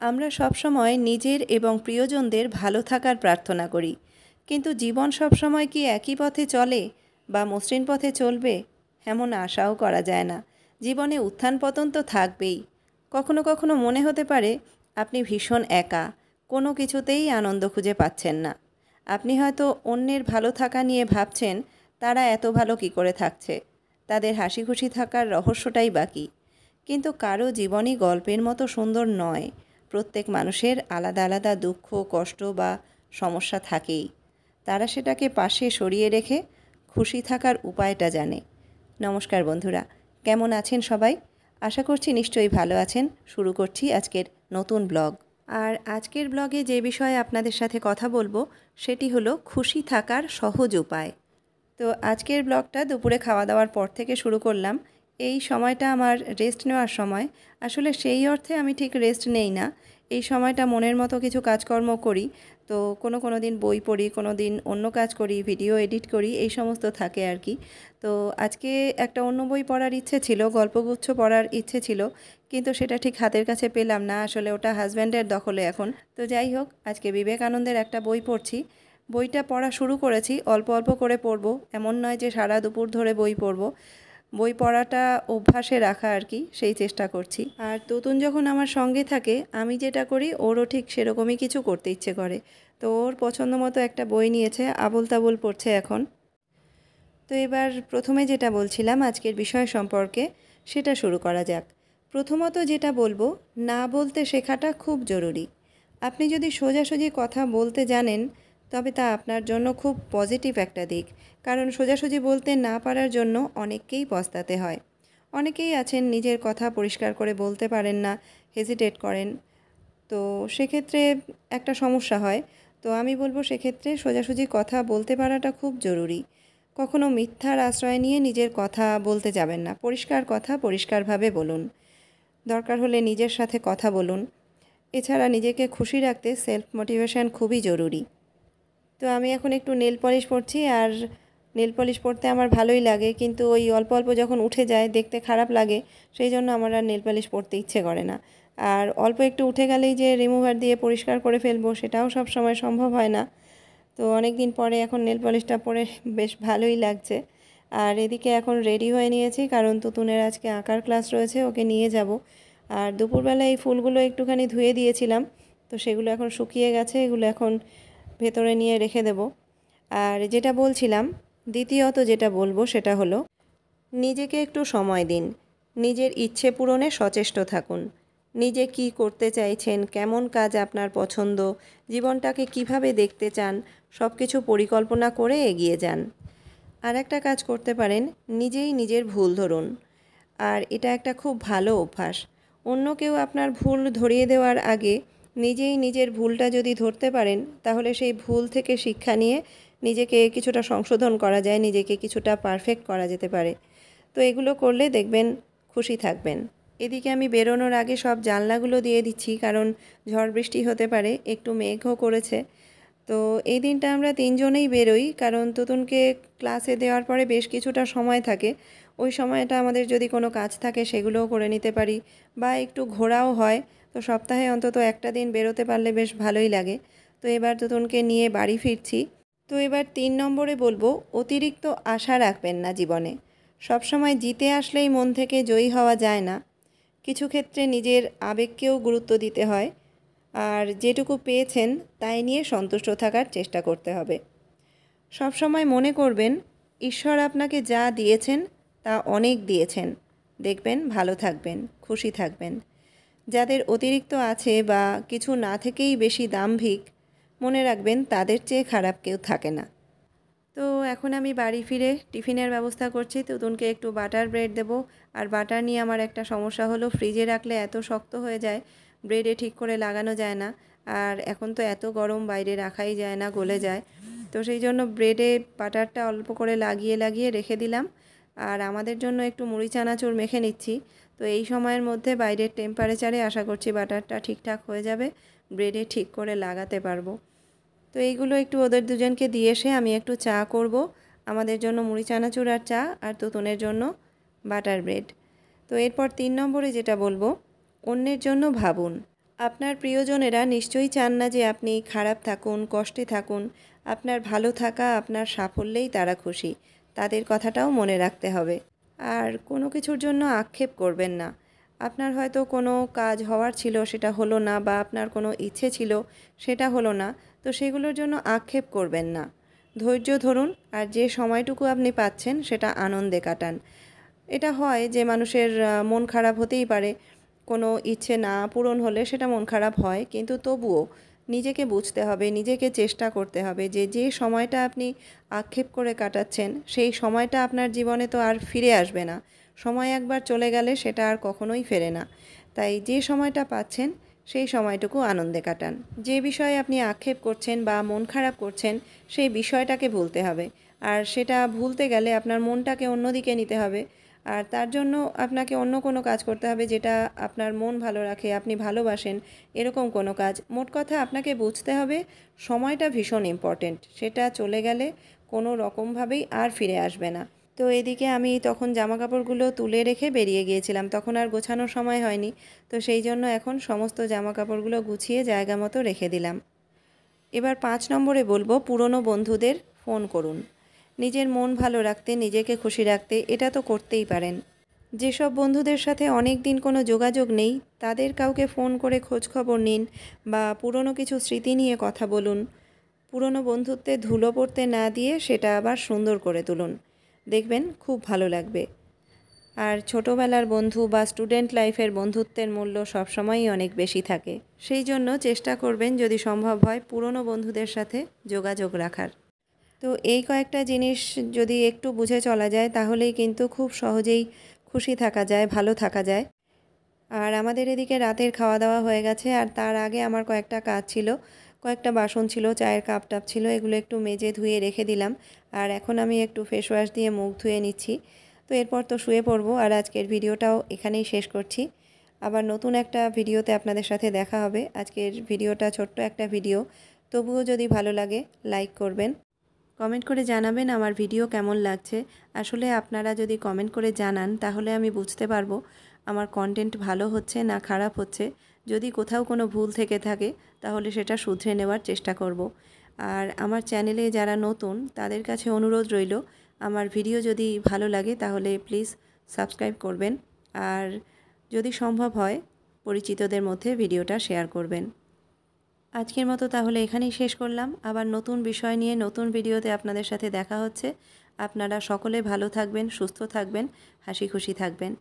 আমরা সবসময় নিজের এবং প্রিয়জনদের ভালো থাকার প্রার্থনা করি, কিন্তু জীবন সবসময় কি একই পথে চলে বা মসৃণ পথে চলবে এমন আশাও করা যায় না। জীবনে উত্থান পতন তো থাকবেই। কখনো কখনো মনে হতে পারে আপনি ভীষণ একা, কোনো কিছুতেই আনন্দ খুঁজে পাচ্ছেন না। আপনি হয়তো অন্যের ভালো থাকা নিয়ে ভাবছেন, তারা এত ভালো কী করে থাকছে, তাদের হাসি খুশি থাকার রহস্যটাই বাকি। কিন্তু কারো জীবনই গল্পের মতো সুন্দর নয়। প্রত্যেক মানুষের আলাদা আলাদা দুঃখ, কষ্ট বা সমস্যা থাকেই। তারা সেটাকে পাশে সরিয়ে রেখে খুশি থাকার উপায়টা জানে। নমস্কার বন্ধুরা, কেমন আছেন সবাই? আশা করছি নিশ্চয়ই ভালো আছেন। শুরু করছি আজকের নতুন ব্লগ। আর আজকের ব্লগে যে বিষয়ে আপনাদের সাথে কথা বলবো সেটি হলো খুশি থাকার সহজ উপায়। তো আজকের ব্লগটা দুপুরে খাওয়া দাওয়ার পর থেকে শুরু করলাম। এই সময়টা আমার রেস্ট নেওয়ার সময়। আসলে সেই অর্থে আমি ঠিক রেস্ট নেই না। এই সময়টা মনের মতো কিছু কাজকর্ম করি। তো কোনো দিন বই পড়ি, কোনো দিন অন্য কাজ করি, ভিডিও এডিট করি, এই সমস্ত থাকে আর কি। তো আজকে একটা অন্য বই পড়ার ইচ্ছে ছিল, গল্পগুচ্ছ পড়ার ইচ্ছে ছিল, কিন্তু সেটা ঠিক হাতের কাছে পেলাম না। আসলে ওটা হাজব্যান্ডের দখলে এখন। তো যাই হোক, আজকে বিবেকানন্দের একটা বই পড়ছি। বইটা পড়া শুরু করেছি, অল্প অল্প করে পড়ব। এমন নয় যে সারা দুপুর ধরে বই পড়ব। বই পড়াটা অভ্যাসে রাখা আর কি, সেই চেষ্টা করছি। আর তুতুন যখন আমার সঙ্গে থাকে, আমি যেটা করি ওরও ঠিক সেরকমই কিছু করতে ইচ্ছে করে। তো ওর পছন্দ মতো একটা বই নিয়েছে, আবোল তাবোল পড়ছে এখন। তো এবার প্রথমে যেটা বলছিলাম আজকের বিষয় সম্পর্কে, সেটা শুরু করা যাক। প্রথমত যেটা বলবো, না বলতে শেখাটা খুব জরুরি। আপনি যদি সোজাসুজি কথা বলতে জানেন, তবে তা আপনার জন্য খুব পজিটিভ একটা দিক। কারণ সোজাসুজি বলতে না পারার জন্য অনেককেই পস্তাতে হয়। অনেকেই আছেন নিজের কথা পরিষ্কার করে বলতে পারেন না, হেজিটেট করেন। তো সেক্ষেত্রে একটা সমস্যা হয়। তো আমি বলবো সেক্ষেত্রে সোজাসুজি কথা বলতে পারাটা খুব জরুরি। কখনো মিথ্যার আশ্রয় নিয়ে নিজের কথা বলতে যাবেন না। পরিষ্কার কথা পরিষ্কারভাবে বলুন। দরকার হলে নিজের সাথে কথা বলুন। এছাড়া নিজেকে খুশি রাখতে সেলফ মোটিভেশন খুবই জরুরি। তো আমি এখন একটু নেল পলিশ পরছি, আর নেল পলিশ পরতে আমার ভালোই লাগে, কিন্তু ওই অল্প অল্প যখন উঠে যায় দেখতে খারাপ লাগে, সেই জন্য আমার আর নেল পলিশ পরতে ইচ্ছে করে না। আর অল্প একটু উঠে গেলেই যে রিমুভার দিয়ে পরিষ্কার করে ফেলবো, সেটাও সব সময় সম্ভব হয় না। তো অনেক দিন পরে এখন নেল পলিশটা পরে বেশ ভালোই লাগছে। আর এদিকে এখন রেডি হয়ে নিয়েছি, কারণ তুতুনের আজকে আঁকার ক্লাস রয়েছে, ওকে নিয়ে যাব। আর দুপুরবেলা এই ফুলগুলো একটুখানি ধুয়ে দিয়েছিলাম, তো সেগুলো এখন শুকিয়ে গেছে, এগুলো এখন ভেতরে নিয়ে রেখে দেব। আর যেটা বলছিলাম, দ্বিতীয়ত যেটা বলবো সেটা হলো, নিজেকে একটু সময় দিন। নিজের ইচ্ছে পূরণে সচেষ্ট থাকুন। নিজে কি করতে চাইছেন, কেমন কাজ আপনার পছন্দ, জীবনটাকে কিভাবে দেখতে চান, সব কিছু পরিকল্পনা করে এগিয়ে যান। আর একটা কাজ করতে পারেন, নিজেই নিজের ভুল ধরুন। আর এটা একটা খুব ভালো অভ্যাস। অন্য কেউ আপনার ভুল ধরিয়ে দেওয়ার আগে নিজেই নিজের ভুলটা যদি ধরতে পারেন, তাহলে সেই ভুল থেকে শিক্ষা নিয়ে নিজেকে কিছুটা সংশোধন করা যায়, নিজেকে কিছুটা পারফেক্ট করা যেতে পারে। তো এগুলো করলে দেখবেন খুশি থাকবেন। এদিকে আমি বেরোনোর আগে সব জানলাগুলো দিয়ে দিচ্ছি, কারণ ঝড় বৃষ্টি হতে পারে, একটু মেঘও করেছে। তো এই দিনটা আমরা তিনজনেই বেরোই, কারণ তুতুনকে ক্লাসে দেওয়ার পরে বেশ কিছুটা সময় থাকে। ওই সময়টা আমাদের যদি কোনো কাজ থাকে সেগুলোও করে নিতে পারি, বা একটু ঘোরাও হয়। তো সপ্তাহে অন্তত একটা দিন বেরোতে পারলে বেশ ভালোই লাগে। তো এবার তুতুনকে নিয়ে বাড়ি ফিরছি। তো এবার 3 নম্বরে বলবো, অতিরিক্ত আশা রাখবেন না জীবনে। সবসময় জিতে আসলেই মন থেকে জয়ী হওয়া যায় না। কিছু ক্ষেত্রে নিজের আবেগকেও গুরুত্ব দিতে হয়। আর যেটুকু পেয়েছেন তাই নিয়ে সন্তুষ্ট থাকার চেষ্টা করতে হবে। সবসময় মনে করবেন, ঈশ্বর আপনাকে যা দিয়েছেন তা অনেক দিয়েছেন। দেখবেন ভালো থাকবেন, খুশি থাকবেন। যাদের অতিরিক্ত আছে বা কিছু না থেকেই বেশি দাম্ভিক, মনে রাখবেন তাদের চেয়ে খারাপ কেউ থাকে না। তো এখন আমি বাড়ি ফিরে টিফিনের ব্যবস্থা করছি। তুতুনকে একটু বাটার ব্রেড দেবো। আর বাটার নিয়ে আমার একটা সমস্যা হলো, ফ্রিজে রাখলে এত শক্ত হয়ে যায়, ব্রেডে ঠিক করে লাগানো যায় না। আর এখন তো এত গরম, বাইরে রাখাই যায় না, গলে যায়। তো সেই জন্য ব্রেডে বাটারটা অল্প করে লাগিয়ে লাগিয়ে রেখে দিলাম। আর আমাদের জন্য একটু মুড়ি চানাচুর মেখে নিচ্ছি। তো এই সময়ের মধ্যে বাইরের টেম্পারেচারে আশা করছি বাটারটা ঠিকঠাক হয়ে যাবে, ব্রেডে ঠিক করে লাগাতে পারবো। তো এইগুলো একটু ওদের দুজনকে দিয়ে এসে আমি একটু চা করব। আমাদের জন্য মুড়ি চানাচুর আর চা, আর তুতুনের জন্য বাটার ব্রেড। তো এরপর 3 নম্বরে যেটা বলবো, অন্যের জন্য ভাবুন। আপনার প্রিয়জনেরা নিশ্চয়ই চান না যে আপনি খারাপ থাকুন, কষ্টে থাকুন। আপনার ভালো থাকা, আপনার সাফল্যেই তারা খুশি। তাদের কথাটাও মনে রাখতে হবে। আর কোনো কিছুর জন্য আক্ষেপ করবেন না। আপনার হয়তো কোনো কাজ হওয়ার ছিল সেটা হলো না, বা আপনার কোনো ইচ্ছে ছিল সেটা হলো না, তো সেগুলোর জন্য আক্ষেপ করবেন না। ধৈর্য ধরুন, আর যে সময়টুকু আপনি পাচ্ছেন সেটা আনন্দে কাটান। এটা হয় যে মানুষের মন খারাপ হতেই পারে, কোনো ইচ্ছে না পূরণ হলে সেটা মন খারাপ হয়, কিন্তু তবুও নিজেকে বুঝতে হবে, নিজেকে চেষ্টা করতে হবে যে যে সময়টা আপনি আক্ষেপ করে কাটাচ্ছেন সেই সময়টা আপনার জীবনে তো আর ফিরে আসবে না। সময় একবার চলে গেলে সেটা আর কখনোই ফেরে না। তাই যে সময়টা পাচ্ছেন সেই সময়টুকু আনন্দে কাটান। যে বিষয়ে আপনি আক্ষেপ করছেন বা মন খারাপ করছেন সেই বিষয়টাকে ভুলতে হবে। আর সেটা ভুলতে গেলে আপনার মনটাকে অন্যদিকে নিতে হবে। আর তার জন্য আপনাকে অন্য কোনো কাজ করতে হবে যেটা আপনার মন ভালো রাখে, আপনি ভালোবাসেন, এরকম কোনো কাজ। মোট কথা আপনাকে বুঝতে হবে সময়টা ভীষণ ইম্পর্ট্যান্ট। সেটা চলে গেলে কোনো রকমভাবেই আর ফিরে আসবে না। তো এদিকে আমি তখন জামাকাপড়গুলো তুলে রেখে বেরিয়ে গিয়েছিলাম। তখন আর গোছানোর সময় হয়নি। তো সেই জন্য এখন সমস্ত জামাকাপড়গুলো গুছিয়ে জায়গা মতো রেখে দিলাম। এবার 5 নম্বরে বলবো, পুরনো বন্ধুদের ফোন করুন। নিজের মন ভালো রাখতে, নিজেকে খুশি রাখতে এটা তো করতেই পারেন। যেসব বন্ধুদের সাথে অনেক দিন কোনো যোগাযোগ নেই, তাদের কাউকে ফোন করে খোঁজখবর নিন, বা পুরনো কিছু স্মৃতি নিয়ে কথা বলুন। পুরনো বন্ধুত্বে ধুলো পড়তে না দিয়ে সেটা আবার সুন্দর করে তুলুন। দেখবেন খুব ভালো লাগবে। আর ছোটোবেলার বন্ধু বা স্টুডেন্ট লাইফের বন্ধুত্বের মূল্য সবসময়ই অনেক বেশি থাকে। সেই জন্য চেষ্টা করবেন যদি সম্ভব হয় পুরনো বন্ধুদের সাথে যোগাযোগ রাখার। তো এই কয়েকটা জিনিস যদি একটু বুঝে চলা যায় তাহলেই কিন্তু খুব সহজেই খুশি থাকা যায়, ভালো থাকা যায়। আর আমাদের এদিকে রাতের খাওয়া দাওয়া হয়ে গেছে, আর তার আগে আমার কয়েকটা কাজ ছিল, কয়েকটা বাসন ছিল, চায়ের কাপ টাপ ছিল, এগুলো একটু মেজে ধুয়ে রেখে দিলাম। আর এখন আমি একটু ফেস ওয়াশ দিয়ে মুখ ধুয়ে নিচ্ছি। তো এরপর তো শুয়ে পড়বো, আর আজকের ভিডিওটাও এখানেই শেষ করছি। আবার নতুন একটা ভিডিওতে আপনাদের সাথে দেখা হবে। আজকের ভিডিওটা ছোট্ট একটা ভিডিও, তবুও যদি ভালো লাগে লাইক করবেন, কমেন্ট করে জানাবেন আমার ভিডিও কেমন লাগছে। আসলে আপনারা যদি কমেন্ট করে জানান তাহলে আমি বুঝতে পারবো আমার কন্টেন্ট ভালো হচ্ছে না খারাপ হচ্ছে। যদি কোথাও কোনো ভুল থেকে থাকে তাহলে সেটা শুধরে নেওয়ার চেষ্টা করব। আর আমার চ্যানেলে যারা নতুন তাদের কাছে অনুরোধ রইল, আমার ভিডিও যদি ভালো লাগে তাহলে প্লিজ সাবস্ক্রাইব করবেন, আর যদি সম্ভব হয় পরিচিতদের মধ্যে ভিডিওটা শেয়ার করবেন। আজকের মতো তাহলে এখানেই শেষ করলাম। আবার নতুন বিষয় নিয়ে নতুন ভিডিওতে আপনাদের সাথে দেখা হচ্ছে। আপনারা সকলে ভালো থাকবেন, সুস্থ থাকবেন, হাসি খুশি থাকবেন।